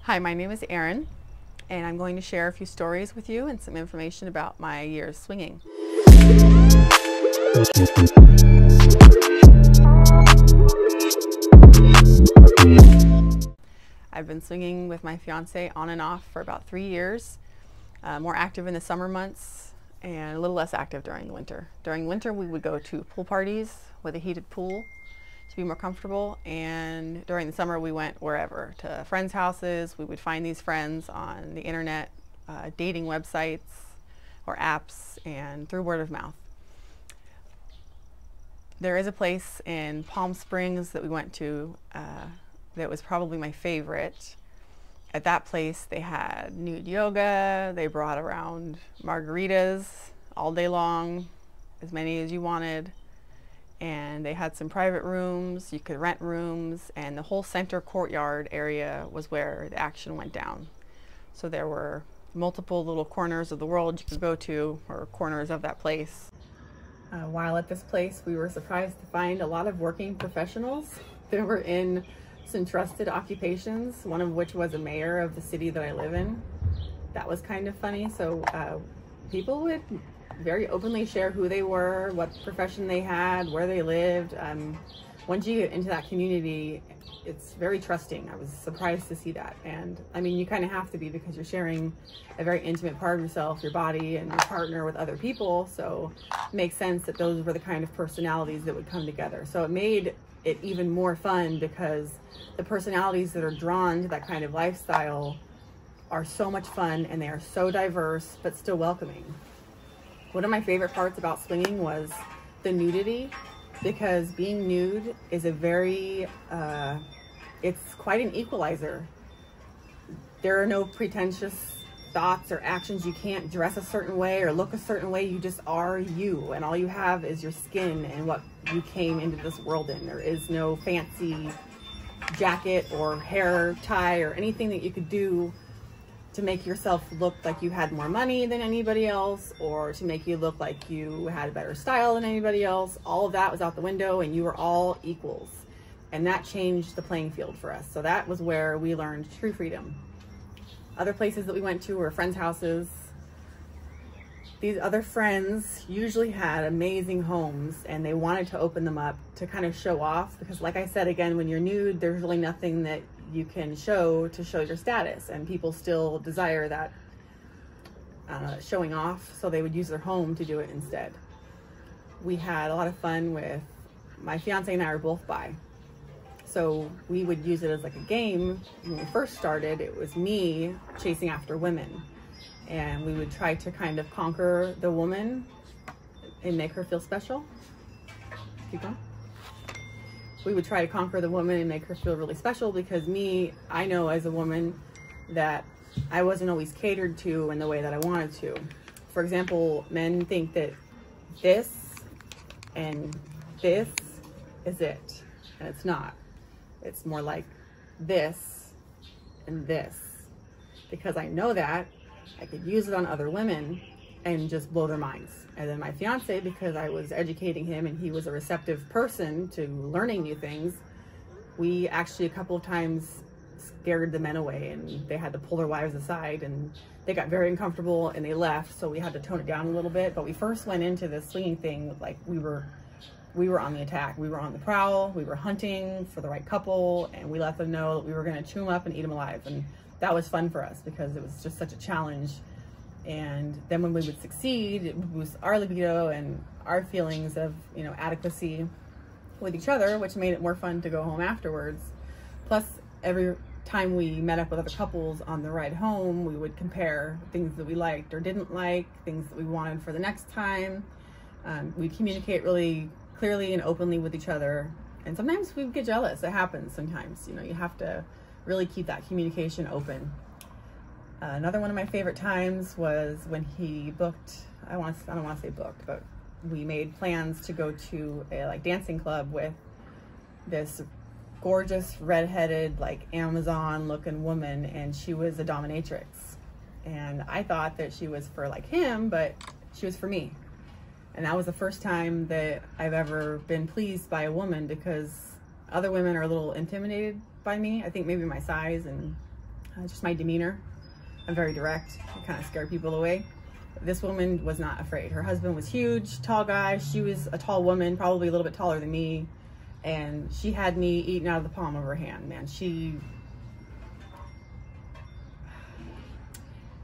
Hi, my name is Erin, and I'm going to share a few stories with you and some information about my years swinging. I've been swinging with my fiance on and off for about 3 years, more active in the summer months and a little less active during the winter. During winter, we would go to pool parties with a heated pool to be more comfortable, and during the summer we went wherever, to friends' houses. We would find these friends on the internet, dating websites or apps, and through word of mouth. There is a place in Palm Springs that we went to that was probably my favorite. At that place they had nude yoga, they brought around margaritas all day long, as many as you wanted. And they had some private rooms, you could rent rooms, and the whole center courtyard area was where the action went down. So there were multiple little corners of the world you could go to, or corners of that place. While at this place, we were surprised to find a lot of working professionals that were in some trusted occupations, one of which was a mayor of the city that I live in. That was kind of funny. So people would very openly share who they were, what profession they had, where they lived. Once you get into that community, it's very trusting. I was surprised to see that. And I mean, you kind of have to be, because you're sharing a very intimate part of yourself, your body and your partner, with other people. So it makes sense that those were the kind of personalities that would come together. So it made it even more fun, because the personalities that are drawn to that kind of lifestyle are so much fun, and they are so diverse, but still welcoming. One of my favorite parts about swinging was the nudity, because being nude is a very, it's quite an equalizer. There are no pretentious thoughts or actions. You can't dress a certain way or look a certain way. You just are you, and all you have is your skin and what you came into this world in. There is no fancy jacket or hair tie or anything that you could do to make yourself look like you had more money than anybody else, or to make you look like you had better style than anybody else. All of that was out the window, and you were all equals. And that changed the playing field for us. So that was where we learned true freedom. Other places that we went to were friends' houses. These other friends usually had amazing homes, and they wanted to open them up to kind of show off, because like I said, again, when you're nude, there's really nothing that you can show to show your status, and people still desire that showing off, so they would use their home to do it instead. We had a lot of fun with, my fiance and I are both bi, so we would use it as like a game. When we first started, it was me chasing after women, and we would try to kind of conquer the woman and make her feel special. Keep going. We would try to conquer the woman and make her feel really special, because I know as a woman that I wasn't always catered to in the way that I wanted to. For example, men think that this and this is it, and it's not. It's more like this and this. Because I know that, I could use it on other women and just blow their minds. And then my fiance, because I was educating him and he was a receptive person to learning new things, we actually a couple of times scared the men away, and they had to pull their wives aside, and they got very uncomfortable and they left. So we had to tone it down a little bit. But we first went into this swinging thing like we were on the attack. We were on the prowl. We were hunting for the right couple, and we let them know that we were going to chew them up and eat them alive. And that was fun for us, because it was just such a challenge. And then when we would succeed, it would boost our libido and our feelings of, adequacy with each other, which made it more fun to go home afterwards. Plus, every time we met up with other couples on the ride home, we would compare things that we liked or didn't like, things that we wanted for the next time. We'd communicate really clearly and openly with each other. And sometimes we get jealous. It happens sometimes. You have to really keep that communication open. Another one of my favorite times was when he booked, I don't want to say booked, but we made plans to go to a dancing club with this gorgeous redheaded, Amazon looking woman, and she was a dominatrix. And I thought that she was for him, but she was for me. And that was the first time that I've ever been pleased by a woman, because other women are a little intimidated by me. I think maybe my size and just my demeanor. I'm very direct. I kind of scare people away. This woman was not afraid. Her husband was huge, tall guy. She was a tall woman, probably a little bit taller than me. And she had me eating out of the palm of her hand, man. You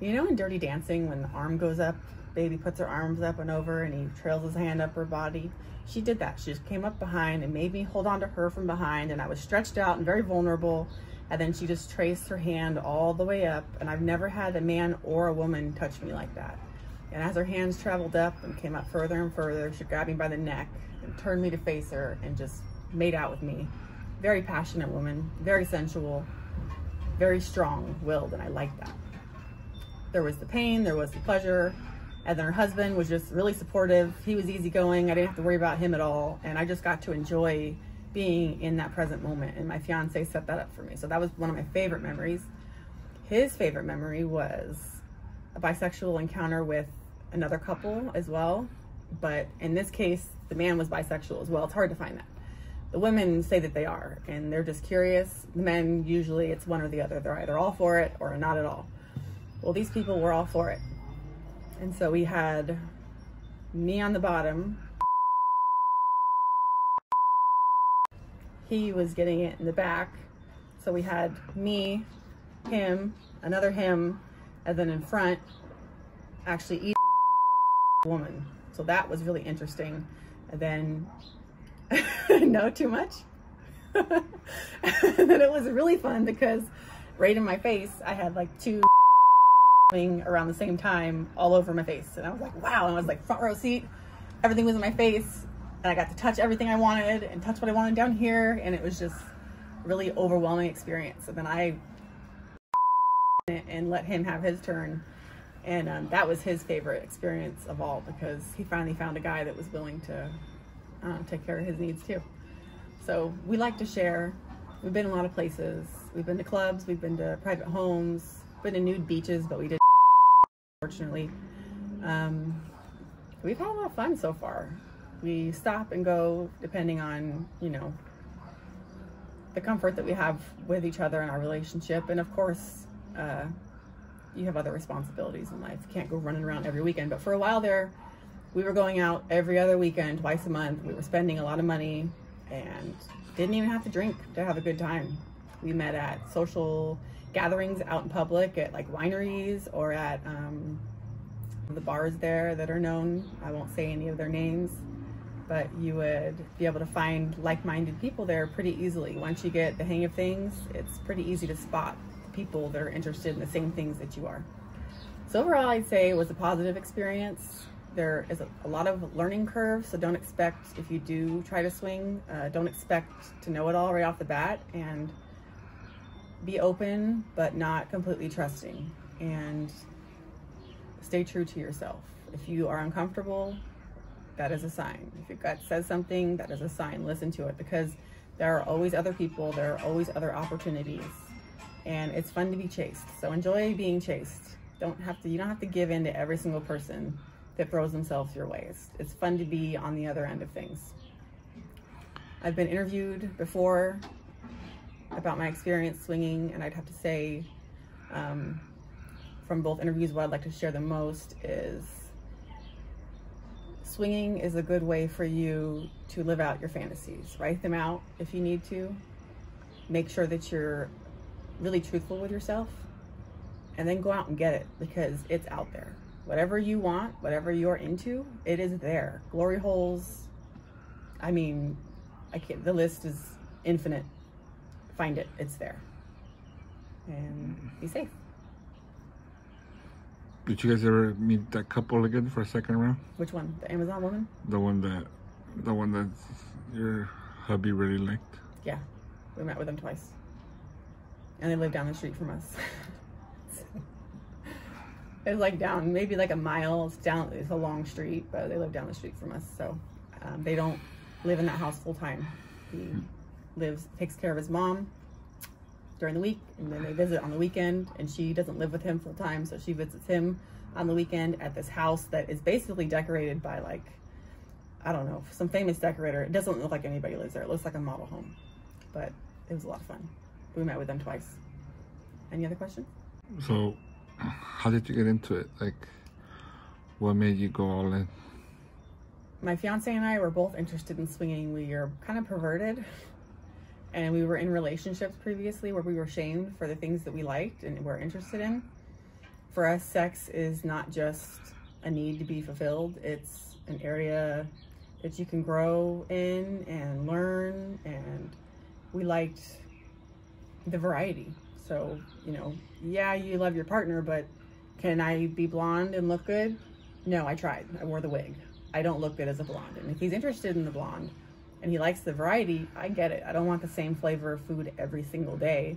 know in Dirty Dancing when the arm goes up, baby puts her arms up and over and he trails his hand up her body? She did that. She just came up behind and made me hold on to her from behind, and I was stretched out and very vulnerable. And then she just traced her hand all the way up, and I've never had a man or a woman touch me like that. And as her hands traveled up and came up further and further, she grabbed me by the neck and turned me to face her and just made out with me. Very passionate woman, very sensual, very strong-willed, and I liked that. There was the pain, there was the pleasure, and then her husband was just really supportive. He was easygoing. I didn't have to worry about him at all, and I just got to enjoy being in that present moment, and my fiance set that up for me. So that was one of my favorite memories. His favorite memory was a bisexual encounter with another couple as well, but in this case, the man was bisexual as well. It's hard to find that. The women say that they are, and they're just curious. The men, usually it's one or the other. They're either all for it or not at all. Well, these people were all for it. And so we had me on the bottom. He was getting it in the back. So we had me, him, another him, and then in front, actually eating a woman. So that was really interesting. And then, no, too much. And then it was really fun because right in my face, I had like two around the same time all over my face. And I was like, wow. And I was like front row seat. Everything was in my face. And I got to touch everything I wanted and touch what I wanted down here. And it was just a really overwhelming experience. And then I and let him have his turn. And that was his favorite experience of all, because he finally found a guy that was willing to take care of his needs too. So we like to share. We've been a lot of places. We've been to clubs, we've been to private homes, been to nude beaches, but we did, fortunately. We've had a lot of fun so far. We stop and go depending on, you know, the comfort that we have with each other in our relationship. And of course, you have other responsibilities in life. You can't go running around every weekend. But for a while there, we were going out every other weekend, twice a month. We were spending a lot of money and didn't even have to drink to have a good time. We met at social gatherings out in public at like wineries or at the bars there that are known. I won't say any of their names, but you would be able to find like-minded people there pretty easily. Once you get the hang of things, it's pretty easy to spot people that are interested in the same things that you are. So overall, I'd say it was a positive experience. There is a lot of learning curve, so don't expect, if you do try to swing, don't expect to know it all right off the bat, and be open, but not completely trusting, and stay true to yourself. If you are uncomfortable, that is a sign. If your gut says something, that is a sign. Listen to it, because there are always other people, there are always other opportunities, and it's fun to be chased. So enjoy being chased. You don't have to give in to every single person that throws themselves your way. It's fun to be on the other end of things. I've been interviewed before about my experience swinging, and I'd have to say, from both interviews, what I'd like to share the most is swinging is a good way for you to live out your fantasies. Write them out if you need to. Make sure that you're really truthful with yourself, and then go out and get it, because it's out there. Whatever you want, whatever you're into, it is there. Glory holes, I mean, the list is infinite. Find it, it's there. And be safe. Did you guys ever meet that couple again for a second round? Which one? The Amazon woman? The one that your hubby really liked? Yeah, we met with them twice. And they live down the street from us. It's like down, maybe like a mile. It's a long street, but they live down the street from us. So they don't live in that house full time. He takes care of his mom during the week, and then they visit on the weekend, and she doesn't live with him full time, so she visits him on the weekend at this house that is basically decorated by, like, I don't know, some famous decorator. It doesn't look like anybody lives there. It looks like a model home, but it was a lot of fun. We met with them twice. Any other questions? So, how did you get into it? Like, what made you go all in? My fiance and I were both interested in swinging. We are kind of perverted, and we were in relationships previously where we were shamed for the things that we liked and were interested in. For us, sex is not just a need to be fulfilled. It's an area that you can grow in and learn, and we liked the variety. So, you know, yeah, you love your partner, but can I be blonde and look good? No, I tried. I wore the wig. I don't look good as a blonde. And if he's interested in the blonde and he likes the variety, I get it. I don't want the same flavor of food every single day.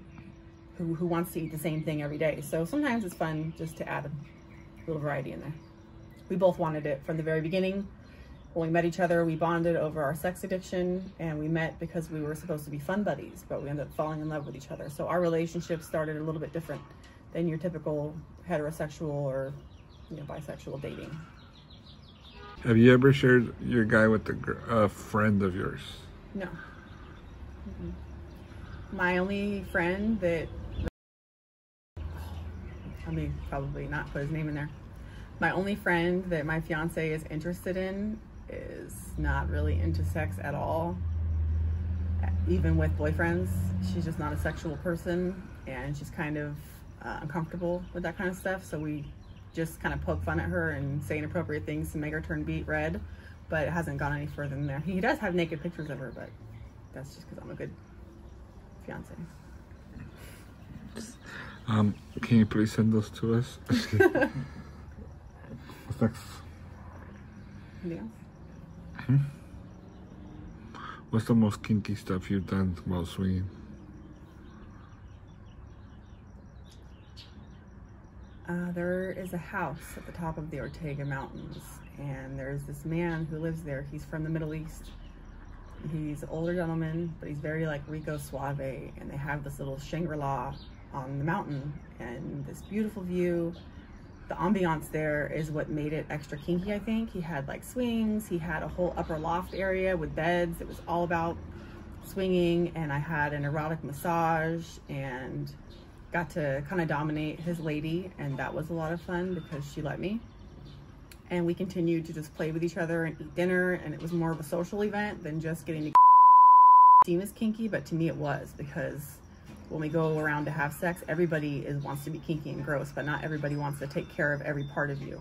Who wants to eat the same thing every day? So sometimes it's fun just to add a little variety in there. We both wanted it from the very beginning. When we met each other, we bonded over our sex addiction, and we met because we were supposed to be fun buddies, but we ended up falling in love with each other. So our relationship started a little bit different than your typical heterosexual or, you know, bisexual dating. Have you ever shared your guy with a friend of yours? No. Mm-mm. My only friend that, I mean, probably not put his name in there. My only friend that my fiance is interested in is not really into sex at all. Even with boyfriends, she's just not a sexual person, and she's kind of uncomfortable with that kind of stuff. So we just kind of poke fun at her and say inappropriate things to make her turn beet red, but it hasn't gone any further than there. He does have naked pictures of her, but that's just because I'm a good fiance. Can you please send those to us? What's next? Anything else? What's the most kinky stuff you've done while swinging? There is a house at the top of the Ortega Mountains, and there's this man who lives there. He's from the Middle East. He's an older gentleman, but he's very like Rico Suave, and they have this little Shangri-La on the mountain and this beautiful view. The ambiance there is what made it extra kinky, I think. He had like swings, he had a whole upper loft area with beds. It was all about swinging, and I had an erotic massage and got to kind of dominate his lady, and that was a lot of fun because she let me. And we continued to just play with each other and eat dinner, and it was more of a social event than just getting to seem as kinky, but to me it was, because when we go around to have sex, everybody wants to be kinky and gross, but not everybody wants to take care of every part of you.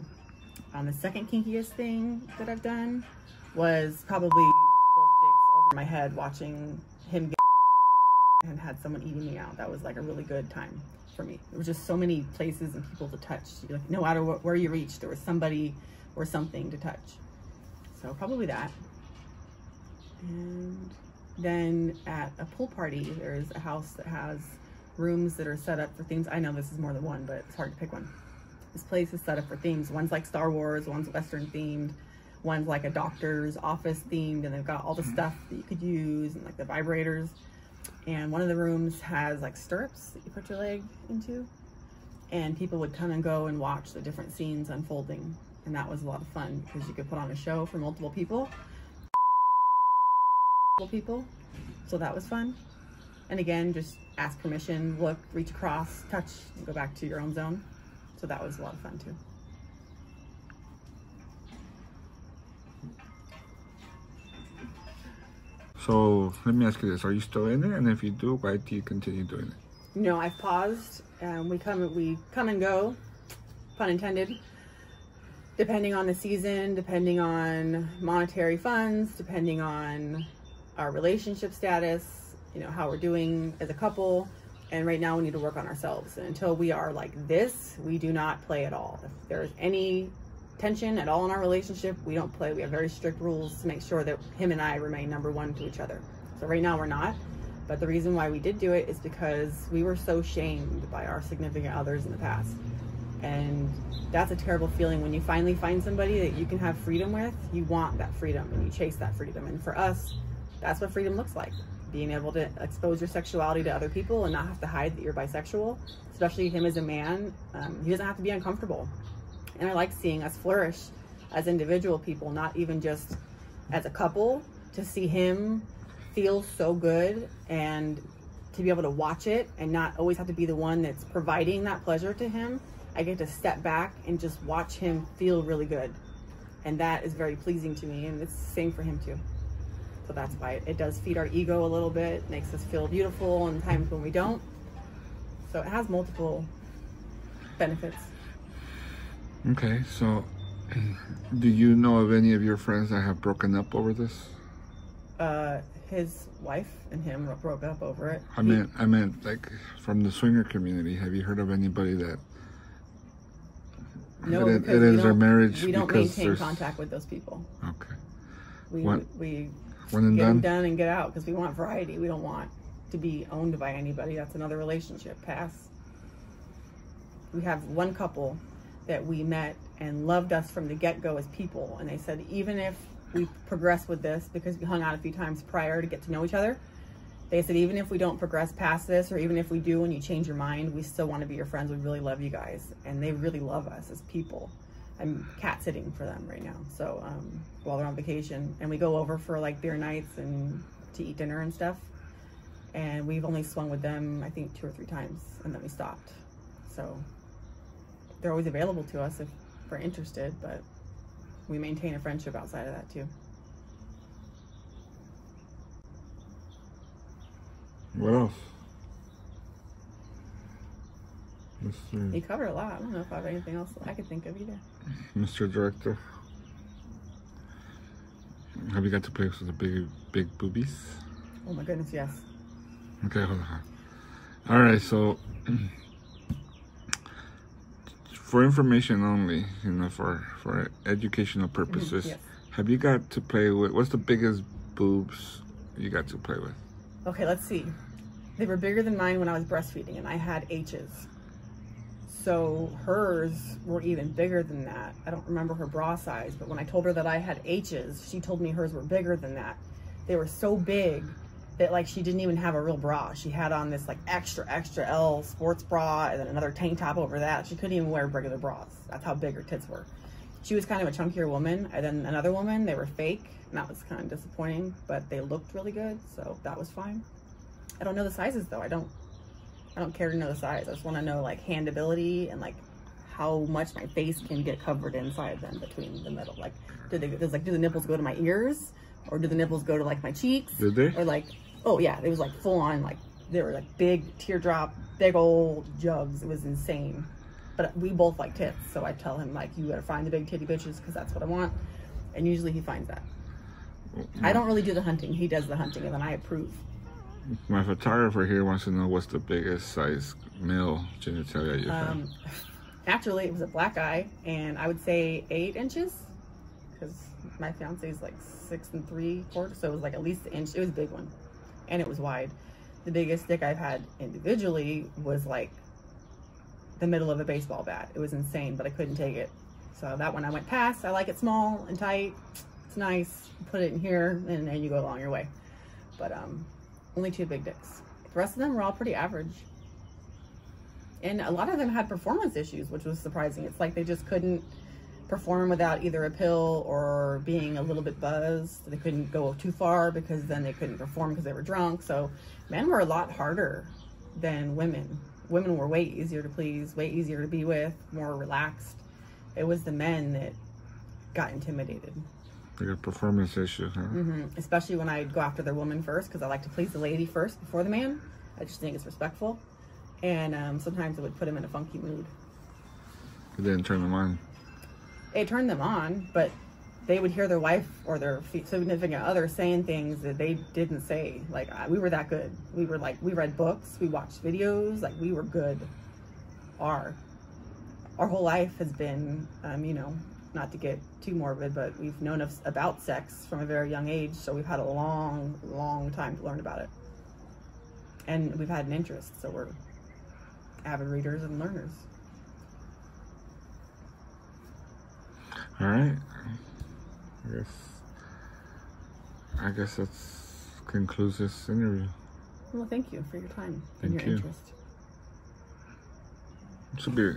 The second kinkiest thing that I've done was probably both dicks over my head watching him get and had someone eating me out. That was like a really good time for me. There was just so many places and people to touch. Like, no matter where you reached, there was somebody or something to touch. So probably that. And then at a pool party, there's a house that has rooms that are set up for things. I know this is more than one, but it's hard to pick one. This place is set up for themes. One's like Star Wars, one's Western themed, one's like a doctor's office themed, and they've got all the stuff that you could use and like the vibrators. And one of the rooms has like stirrups that you put your leg into, and people would come and go and watch the different scenes unfolding. And that was a lot of fun because you could put on a show for multiple people. So that was fun. And again, just ask permission, look, reach across, touch, and go back to your own zone. So that was a lot of fun too. So let me ask you this: are you still in it? And if you do, why do you continue doing it? No, I've paused. We come and go, pun intended, depending on the season, depending on monetary funds, depending on our relationship status, you know, how we're doing as a couple. And right now we need to work on ourselves. And until we are like this, we do not play at all. If there's any tension at all in our relationship, we don't play. We have very strict rules to make sure that him and I remain number one to each other. So right now we're not. But the reason why we did do it is because we were so shamed by our significant others in the past. And that's a terrible feeling when you finally find somebody that you can have freedom with. You want that freedom and you chase that freedom. And for us, that's what freedom looks like. Being able to expose your sexuality to other people and not have to hide that you're bisexual, especially him as a man. He doesn't have to be uncomfortable. And I like seeing us flourish as individual people, not even just as a couple. To see him feel so good and to be able to watch it and not always have to be the one that's providing that pleasure to him. I get to step back and just watch him feel really good. And that is very pleasing to me, and it's the same for him too. So that's why it does feed our ego a little bit, makes us feel beautiful in times when we don't. So it has multiple benefits. Okay, so do you know of any of your friends that have broken up over this? His wife and him broke up over it. I meant like from the swinger community. Have you heard of anybody that No, it because ends their marriage? We don't because maintain contact with those people. Okay. We One and get them done? done and get out because we want variety. We don't want to be owned by anybody. That's another relationship. Pass. We have one couple that we met and loved us from the get-go as people, and they said even if we progress with this, because we hung out a few times prior to get to know each other, they said even if we don't progress past this, or even if we do and you change your mind, we still want to be your friends. We really love you guys, and they really love us as people. I'm cat sitting for them right now, so while they're on vacation, and we go over for like beer nights and to eat dinner and stuff, and we've only swung with them I think 2 or 3 times, and then we stopped. So they're always available to us if we're interested, but we maintain a friendship outside of that too. What else? You covered a lot. I don't know if I have anything else I could think of either. Mr. Director, have you got to play with the big boobies? Oh my goodness, yes. Okay, hold on. All right, so for information only, you know, for educational purposes, yes. Have you got to play with, what's the biggest boobs you got to play with? Okay, let's see. They were bigger than mine when I was breastfeeding, and I had H's. So hers were even bigger than that. I don't remember her bra size, but when I told her that I had H's, she told me hers were bigger than that. They were so big that like she didn't even have a real bra. She had on this like extra L sports bra and then another tank top over that. She couldn't even wear regular bras. That's how big her tits were. She was kind of a chunkier woman, and then another woman, they were fake, and that was kind of disappointing, but they looked really good, so that was fine. I don't know the sizes though. I don't care to know the size. I just want to know like handability and like how much my face can get covered inside them between the middle. Like, do the nipples go to my ears, or do the nipples go to like my cheeks? Did they? Or like, oh yeah, it was like full on, like they were like big teardrop, big old jugs. It was insane. But we both like tits, so I tell him like, you gotta find the big titty bitches because that's what I want, and usually he finds that. I don't really do the hunting. He does the hunting, and then I approve. My photographer here wants to know what's the biggest size male genitalia you've had. Naturally, it was a black eye, and I would say 8 inches, because my fiance is like 6 3/4, so it was like at least an inch. It was a big one, and it was wide. The biggest dick I've had individually was like the middle of a baseball bat. It was insane, but I couldn't take it. So that one I went past. I like it small and tight. It's nice. Put it in here, and then you go along your way. But only 2 big dicks. The rest of them were all pretty average. And a lot of them had performance issues, which was surprising. It's like they just couldn't perform without either a pill or being a little bit buzzed. They couldn't go too far because then they couldn't perform because they were drunk. So men were a lot harder than women. Women were way easier to please, way easier to be with, more relaxed. It was the men that got intimidated. Like a performance issue, huh? Especially when I'd go after the woman first, because I like to please the lady first before the man. I just think it's respectful. And sometimes it would put him in a funky mood. It didn't turn them on. It turned them on, but they would hear their wife or their significant other saying things that they didn't say. Like, we were that good. We were like, we read books, we watched videos, like we were good. Our whole life has been, you know, not to get too morbid, but we've known about sex from a very young age, so we've had a long time to learn about it. And we've had an interest, so we're avid readers and learners. All right. I guess that concludes this interview. Well, thank you for your time and your you. interest. Should be